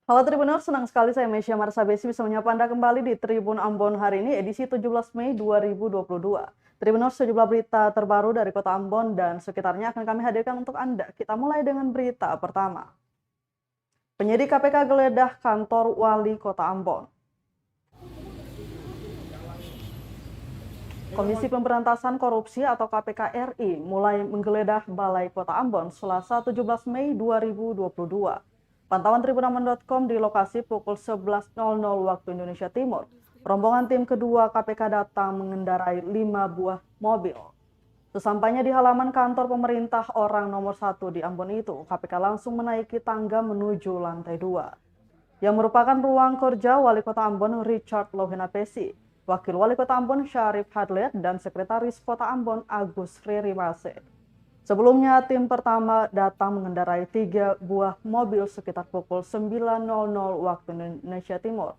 Halo Tribuners, senang sekali saya Mesya Marsabesi bisa menyapa Anda kembali di Tribun Ambon hari ini edisi 17 Mei 2022. Tribuners, sejumlah berita terbaru dari Kota Ambon dan sekitarnya akan kami hadirkan untuk Anda. Kita mulai dengan berita pertama. Penyidik KPK geledah kantor Wali Kota Ambon. Komisi Pemberantasan Korupsi atau KPK RI mulai menggeledah Balai Kota Ambon Selasa 17 Mei 2022. Pantauan tribunambon.com di lokasi pukul 11.00 waktu Indonesia Timur. Rombongan tim kedua KPK datang mengendarai 5 buah mobil. Sesampainya di halaman kantor pemerintah orang nomor 1 di Ambon itu, KPK langsung menaiki tangga menuju lantai 2. Yang merupakan ruang kerja Wali Kota Ambon Richard Lohenapesi, Wakil Wali Kota Ambon Syarif Hadler, dan Sekretaris Kota Ambon Agus Ririmase. Sebelumnya, tim pertama datang mengendarai 3 buah mobil sekitar pukul 9.00 waktu Indonesia Timur.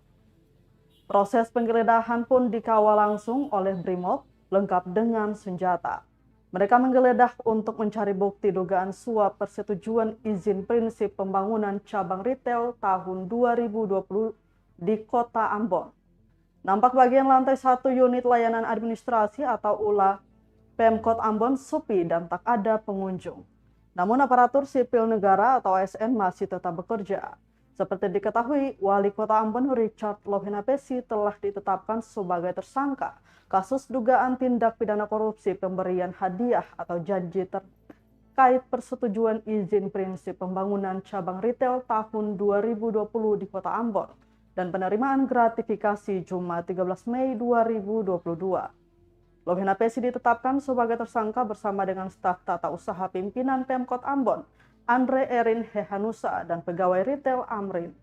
Proses penggeledahan pun dikawal langsung oleh Brimob, lengkap dengan senjata. Mereka menggeledah untuk mencari bukti dugaan suap persetujuan izin prinsip pembangunan cabang retail tahun 2020 di Kota Ambon. Nampak bagian lantai 1 unit layanan administrasi atau ULA Pemkot Ambon sepi dan tak ada pengunjung. Namun aparatur sipil negara atau ASN masih tetap bekerja. Seperti diketahui, Wali Kota Ambon Richard Lohenapesi telah ditetapkan sebagai tersangka kasus dugaan tindak pidana korupsi pemberian hadiah atau janji terkait persetujuan izin prinsip pembangunan cabang retail tahun 2020 di Kota Ambon dan penerimaan gratifikasi Jumat 13 Mei 2022. Lohenapesi ditetapkan sebagai tersangka bersama dengan staf tata usaha pimpinan Pemkot Ambon, Andre Erin Hehanusa, dan pegawai retail Amrin.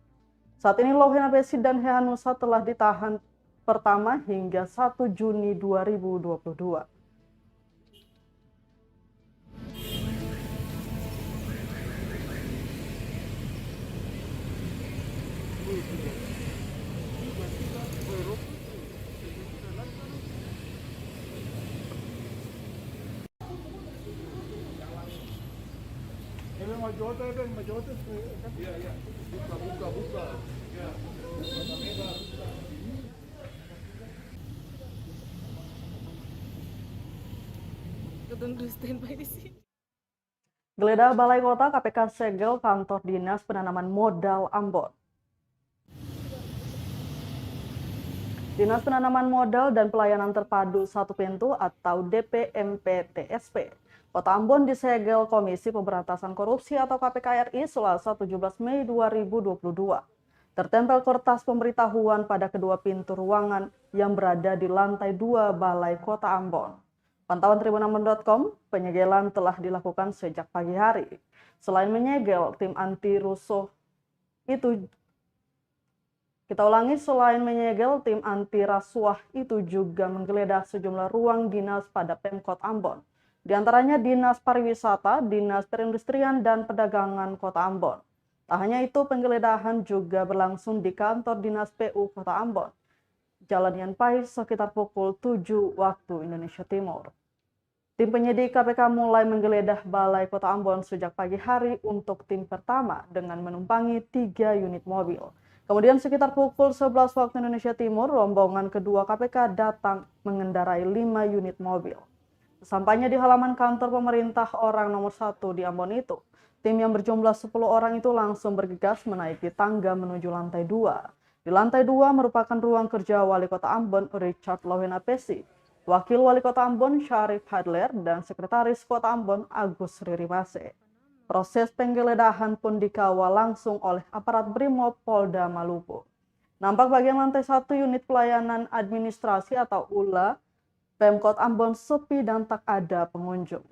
Saat ini Lohenapesi dan Hehanusa telah ditahan pertama hingga 1 Juni 2022. Buka. Ketunggu standby di sini. Geledah Balai Kota, KPK segel kantor Dinas Penanaman Modal Ambon. Dinas Penanaman Modal dan Pelayanan Terpadu Satu Pintu atau DPMPTSP Kota Ambon disegel Komisi Pemberantasan Korupsi atau KPK RI Selasa 17 Mei 2022. Tertempel kertas pemberitahuan pada kedua pintu ruangan yang berada di lantai 2 Balai Kota Ambon. Pantauan tribunambon.com, penyegelan telah dilakukan sejak pagi hari. Selain menyegel, tim anti rusuh itu selain menyegel, tim anti rasuah itu juga menggeledah sejumlah ruang dinas pada Pemkot Ambon. Di antaranya Dinas Pariwisata, Dinas Perindustrian, dan Perdagangan Kota Ambon. Tak hanya itu, penggeledahan juga berlangsung di kantor Dinas PU Kota Ambon, Jalan Yan Pais, sekitar pukul 7 waktu Indonesia Timur. Tim penyidik KPK mulai menggeledah Balai Kota Ambon sejak pagi hari untuk tim pertama dengan menumpangi 3 unit mobil. Kemudian sekitar pukul 11 waktu Indonesia Timur, rombongan kedua KPK datang mengendarai 5 unit mobil. Sampainya di halaman kantor pemerintah orang nomor 1 di Ambon itu, tim yang berjumlah 10 orang itu langsung bergegas menaiki tangga menuju lantai 2. Di lantai 2 merupakan ruang kerja Wali Kota Ambon Richard Lohenapesi, Wakil Wali Kota Ambon Syarif Hadler, dan Sekretaris Kota Ambon Agus Ririmase. Proses penggeledahan pun dikawal langsung oleh aparat Brimob Polda Maluku. Nampak bagian lantai 1 unit pelayanan administrasi atau ULA Pemkot Ambon sepi dan tak ada pengunjung.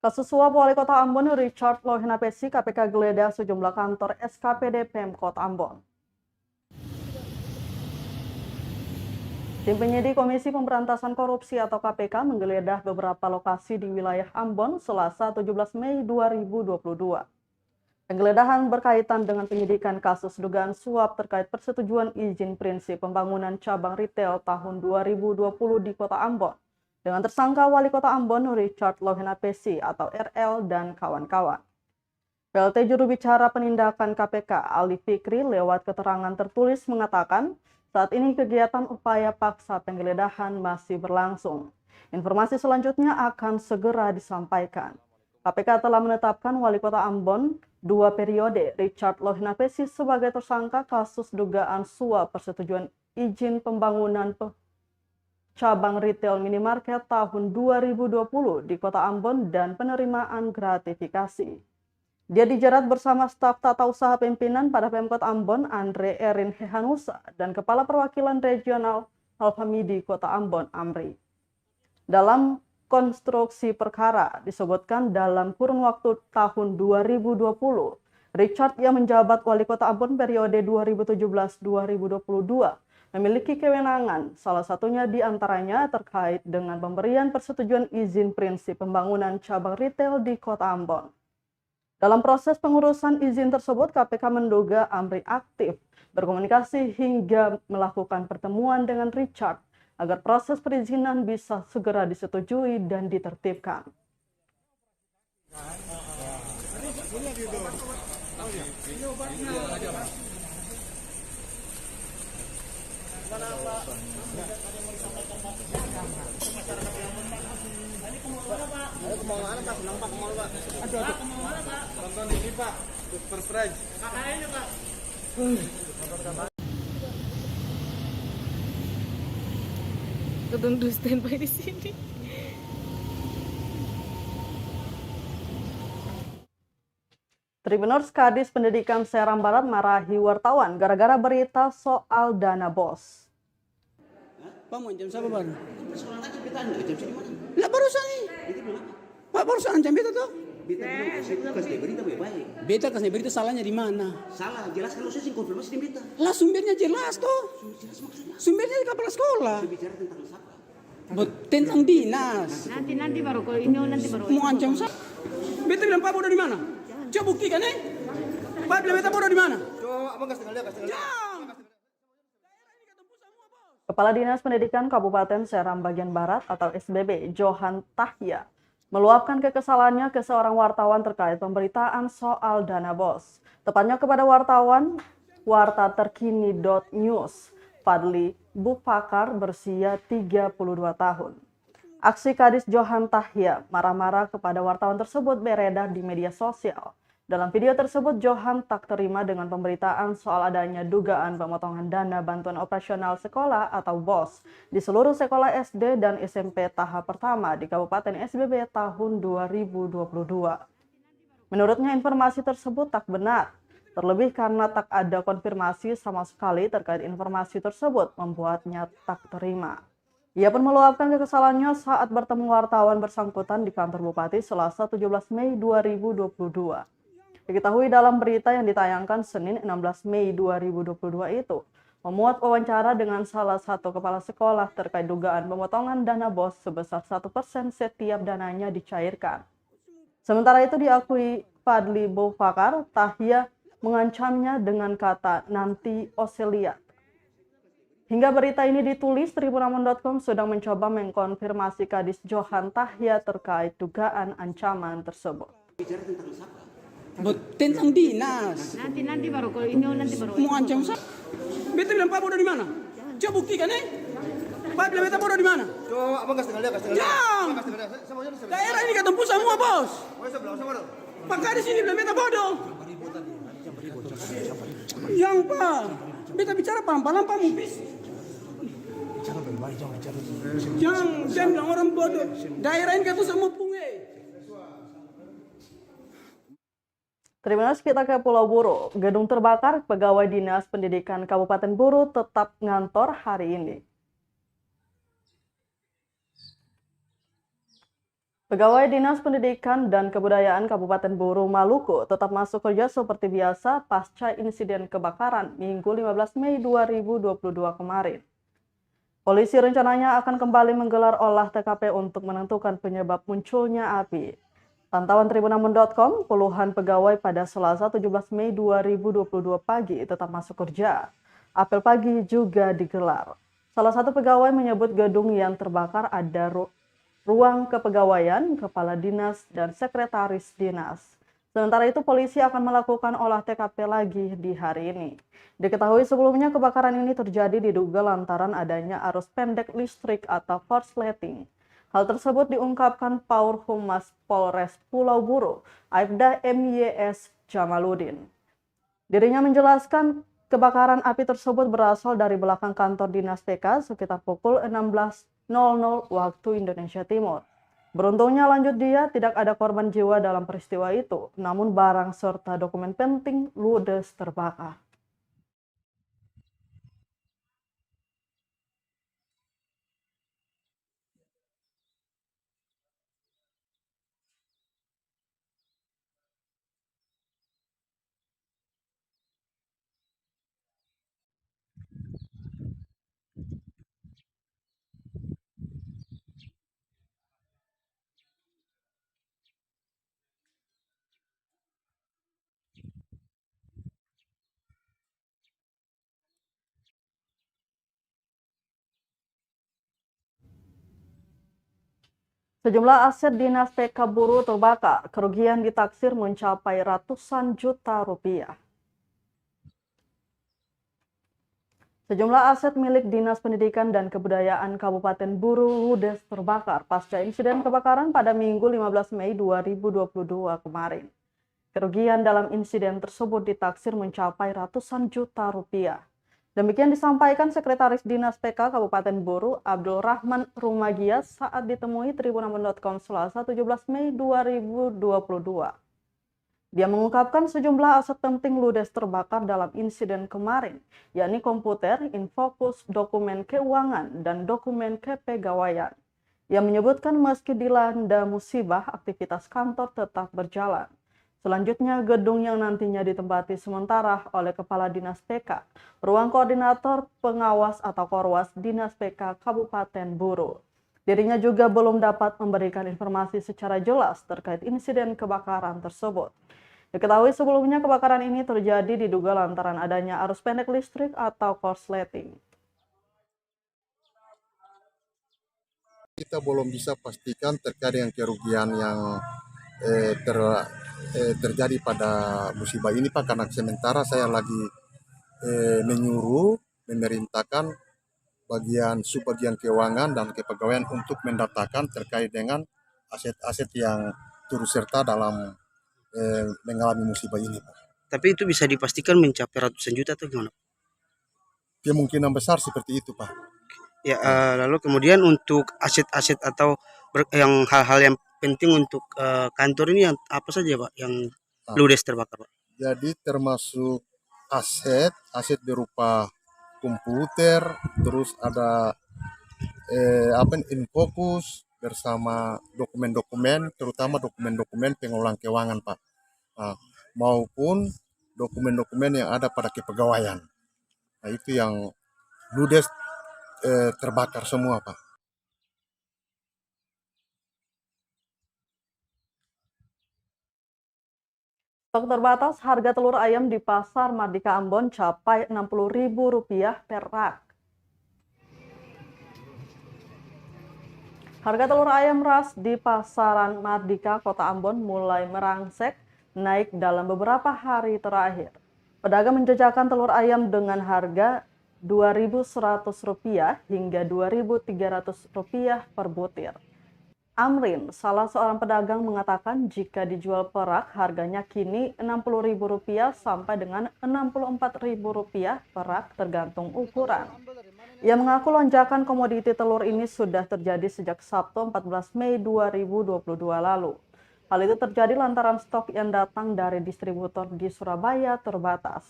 Kasus suap Wali Kota Ambon Richard Lohenapesi, KPK geledah sejumlah kantor SKPD Pemkot Ambon. Tim penyidik Komisi Pemberantasan Korupsi atau KPK menggeledah beberapa lokasi di wilayah Ambon Selasa 17 Mei 2022. Penggeledahan berkaitan dengan penyidikan kasus dugaan suap terkait persetujuan izin prinsip pembangunan cabang retail tahun 2020 di Kota Ambon dengan tersangka Wali Kota Ambon Richard Lohenapesi atau RL dan kawan-kawan. PLT juru bicara penindakan KPK Ali Fikri lewat keterangan tertulis mengatakan saat ini kegiatan upaya paksa penggeledahan masih berlangsung. Informasi selanjutnya akan segera disampaikan. KPK telah menetapkan Wali Kota Ambon 2 periode Richard Lohenapesi sebagai tersangka kasus dugaan suap persetujuan izin pembangunan cabang retail minimarket tahun 2020 di Kota Ambon dan penerimaan gratifikasi. Dia dijerat bersama staf tata usaha pimpinan pada Pemkot Ambon Andre Erin Hehanusa dan Kepala Perwakilan Regional Alfamidi Kota Ambon Amri. Dalam konstruksi perkara disebutkan dalam kurun waktu tahun 2020, Richard yang menjabat Wali Kota Ambon periode 2017-2022 memiliki kewenangan, salah satunya diantaranya terkait dengan pemberian persetujuan izin prinsip pembangunan cabang retail di Kota Ambon. Dalam proses pengurusan izin tersebut, KPK menduga Amri aktif berkomunikasi hingga melakukan pertemuan dengan Richard agar proses perizinan bisa segera disetujui dan ditertibkan. Tonton ini Pak, Super Stretch. Kakaknya Pak. Tunggu standby di sini. Tribuners Kadis Pendidikan Seram Barat marahi wartawan gara-gara berita soal dana BOS. Pak mau jam siapa baru? Lah barusan nih. Pak barusan ancam beta tuh. Beta kasih berita salahnya di mana? Salah, jelas kalau saya sih konfirmasi di beta. Lah sumbernya jelas toh. Sumbernya di kepala sekolah. Bicara tentang siapa? Tentang dinas. Nanti baru kalau ini nanti baru. Mau ancam siapa? Beta bilang Pak bodoh di mana? Coba buktikan Pak bilang beta bodoh di mana? Coba abang kasih lihat. Kepala Dinas Pendidikan Kabupaten Seram Bagian Barat atau SBB, Johan Tahya, meluapkan kekesalannya ke seorang wartawan terkait pemberitaan soal dana BOS. Tepatnya kepada wartawan Warta Terkini.news, Fadli Bupakar berusia 32 tahun. Aksi Kadis Johan Tahya marah-marah kepada wartawan tersebut beredar di media sosial. Dalam video tersebut, Johan tak terima dengan pemberitaan soal adanya dugaan pemotongan dana bantuan operasional sekolah atau BOS di seluruh sekolah SD dan SMP tahap pertama di Kabupaten SBB tahun 2022. Menurutnya informasi tersebut tak benar, terlebih karena tak ada konfirmasi sama sekali terkait informasi tersebut membuatnya tak terima. Ia pun meluapkan kekesalannya saat bertemu wartawan bersangkutan di kantor Bupati Selasa 17 Mei 2022. Diketahui dalam berita yang ditayangkan Senin 16 Mei 2022 itu, memuat wawancara dengan salah satu kepala sekolah terkait dugaan pemotongan dana BOS sebesar 1% setiap dananya dicairkan. Sementara itu diakui Fadli Bupakar, Tahya mengancamnya dengan kata nanti Oseliat. Hingga berita ini ditulis, tribunamon.com sedang mencoba mengkonfirmasi Kadis Johan Tahya terkait dugaan ancaman tersebut. Bicara tentang siapa? Tentang dinas. Nanti baru kalau ini nanti baru. Mau ancam siapa? Beta bilang Pak bodoh di mana? Coba buktikan Pak bilang beta bodoh di mana? Coba abang kasih lihat. Daerah ini ketemu semua bos. Pak Kadis ini bilang beta bodoh. Yang Pak, beta bicara pelan-pelan Pak Mupis. Jangan bilang orang bodoh. Daerah ini ketemu semua punge. Tribuners, kita ke Pulau Buru. Gedung terbakar, pegawai Dinas Pendidikan Kabupaten Buru tetap ngantor hari ini. Pegawai Dinas Pendidikan dan Kebudayaan Kabupaten Buru, Maluku tetap masuk kerja seperti biasa pasca insiden kebakaran Minggu 15 Mei 2022 kemarin. Polisi rencananya akan kembali menggelar olah TKP untuk menentukan penyebab munculnya api. Pantauan Tribunamon.com, puluhan pegawai pada Selasa 17 Mei 2022 pagi tetap masuk kerja. Apel pagi juga digelar. Salah satu pegawai menyebut gedung yang terbakar ada ruang kepegawaian, kepala dinas, dan sekretaris dinas. Sementara itu, polisi akan melakukan olah TKP lagi di hari ini. Diketahui sebelumnya kebakaran ini terjadi diduga lantaran adanya arus pendek listrik atau korsleting. Hal tersebut diungkapkan Paur Humas Polres Pulau Buru, Aibda MYS Jamaluddin. Dirinya menjelaskan kebakaran api tersebut berasal dari belakang kantor dinas PK sekitar pukul 16.00 waktu Indonesia Timur. Beruntungnya, lanjut dia, tidak ada korban jiwa dalam peristiwa itu, namun barang serta dokumen penting ludes terbakar. Sejumlah aset dinas PK Buru terbakar, kerugian ditaksir mencapai ratusan juta rupiah. Sejumlah aset milik Dinas Pendidikan dan Kebudayaan Kabupaten Buru ludes terbakar pasca insiden kebakaran pada Minggu 15 Mei 2022 kemarin. Kerugian dalam insiden tersebut ditaksir mencapai ratusan juta rupiah. Demikian disampaikan Sekretaris Dinas PK Kabupaten Buru, Abdul Rahman Rumagia saat ditemui Tribunamon.com Selasa 17 Mei 2022. Dia mengungkapkan sejumlah aset penting ludes terbakar dalam insiden kemarin, yakni komputer, infokus, dokumen keuangan, dan dokumen kepegawaian. Ia menyebutkan meski dilanda musibah, aktivitas kantor tetap berjalan. Selanjutnya, gedung yang nantinya ditempati sementara oleh Kepala Dinas PK, Ruang Koordinator Pengawas atau Korwas Dinas PK Kabupaten Buru. Dirinya juga belum dapat memberikan informasi secara jelas terkait insiden kebakaran tersebut. Diketahui sebelumnya kebakaran ini terjadi diduga lantaran adanya arus pendek listrik atau korsleting. Kita belum bisa pastikan terkait dengan kerugian yang terjadi pada musibah ini Pak, karena sementara saya lagi memerintahkan subbagian keuangan dan kepegawaian untuk mendatakan terkait dengan aset-aset yang turut serta dalam mengalami musibah ini Pak. Tapi itu bisa dipastikan mencapai ratusan juta atau gimana? Kemungkinan besar seperti itu Pak. Ya, lalu kemudian untuk aset-aset atau yang hal-hal yang penting untuk kantor ini yang apa saja Pak yang ludes terbakar Pak? Jadi termasuk aset berupa komputer, terus ada infokus bersama dokumen-dokumen, terutama dokumen-dokumen pengelolaan keuangan Pak, maupun dokumen-dokumen yang ada pada kepegawaian. Nah itu yang ludes terbakar semua Pak. Stok terbatas harga telur ayam di Pasar Mardika Ambon capai Rp60.000 per rak. Harga telur ayam ras di Pasaran Mardika, Kota Ambon mulai merangsek naik dalam beberapa hari terakhir. Pedagang menjajakan telur ayam dengan harga Rp2.100 hingga Rp2.300 per butir. Amrin, salah seorang pedagang mengatakan jika dijual perak harganya kini Rp60.000 sampai dengan Rp64.000 perak tergantung ukuran. Ia mengaku lonjakan komoditi telur ini sudah terjadi sejak Sabtu 14 Mei 2022 lalu. Hal itu terjadi lantaran stok yang datang dari distributor di Surabaya terbatas,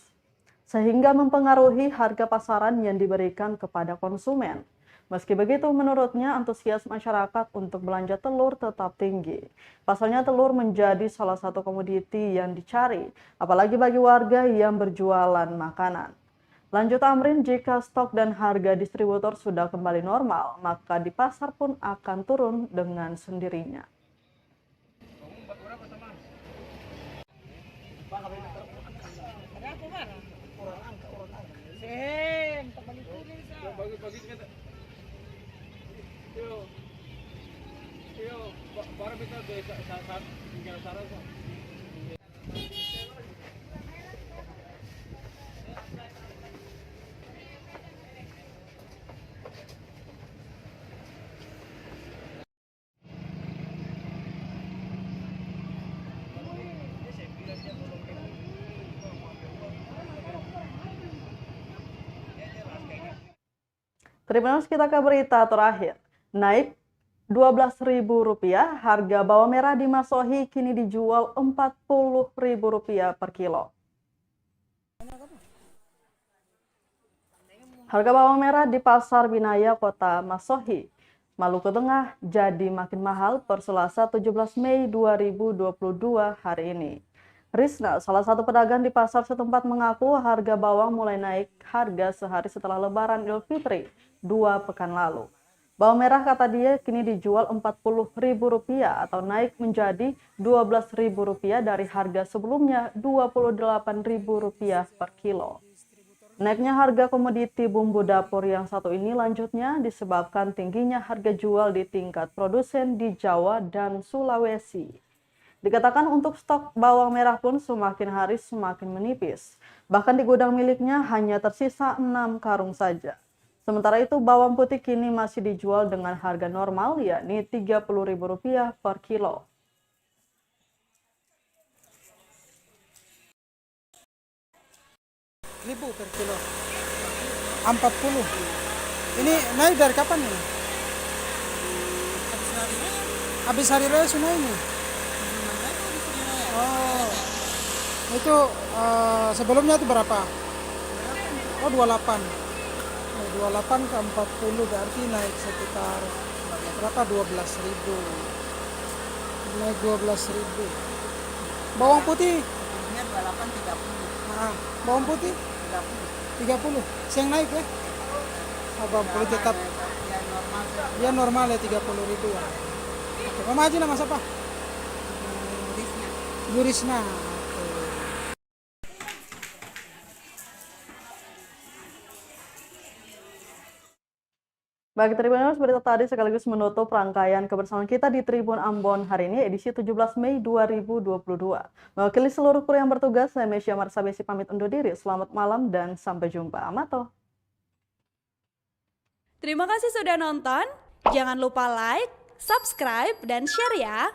sehingga mempengaruhi harga pasaran yang diberikan kepada konsumen. Meski begitu, menurutnya antusias masyarakat untuk belanja telur tetap tinggi. Pasalnya telur menjadi salah satu komoditi yang dicari, apalagi bagi warga yang berjualan makanan. Lanjut Amrin, jika stok dan harga distributor sudah kembali normal, maka di pasar pun akan turun dengan sendirinya. Tribunnews, kita ke berita terakhir. Naik Rp12.000, harga bawang merah di Masohi kini dijual Rp40.000 per kilo. Harga bawang merah di Pasar Binaya Kota Masohi, Maluku Tengah jadi makin mahal per Selasa 17 Mei 2022 hari ini. Risna, salah satu pedagang di pasar setempat, mengaku harga bawang mulai naik harga sehari setelah Lebaran Idul Fitri 2 pekan lalu. Bawang merah, kata dia, kini dijual Rp40.000 atau naik menjadi Rp12.000 dari harga sebelumnya Rp28.000 per kilo. Naiknya harga komoditi bumbu dapur yang satu ini lanjutnya disebabkan tingginya harga jual di tingkat produsen di Jawa dan Sulawesi. Dikatakan untuk stok bawang merah pun semakin hari semakin menipis. Bahkan di gudang miliknya hanya tersisa 6 karung saja. Sementara itu bawang putih kini masih dijual dengan harga normal, yakni Rp30.000 per kilo. Ribu per kilo. 40. Ini naik dari kapan ini? Habis hari raya sudah ini. Oh. Itu sebelumnya itu berapa? Oh, 28. 28 ke 40 berarti naik sekitar berapa? 12.000. Naik 12.000. Bawang putih? 28 30. Nah, bawang putih 30. Yang naik ya? Oh, bawang putih tetap ya normal ya 30.000 ya. Oke, Mama Haji nama siapa? Bu Risna. Baik, Tribunnews, berita tadi sekaligus menutup rangkaian kebersamaan kita di Tribun Ambon hari ini, edisi 17 Mei 2022. Mewakili seluruh kru yang bertugas, saya Mesya Marsabesi pamit undur diri. Selamat malam dan sampai jumpa. Amato. Terima kasih sudah nonton. Jangan lupa like, subscribe, dan share ya.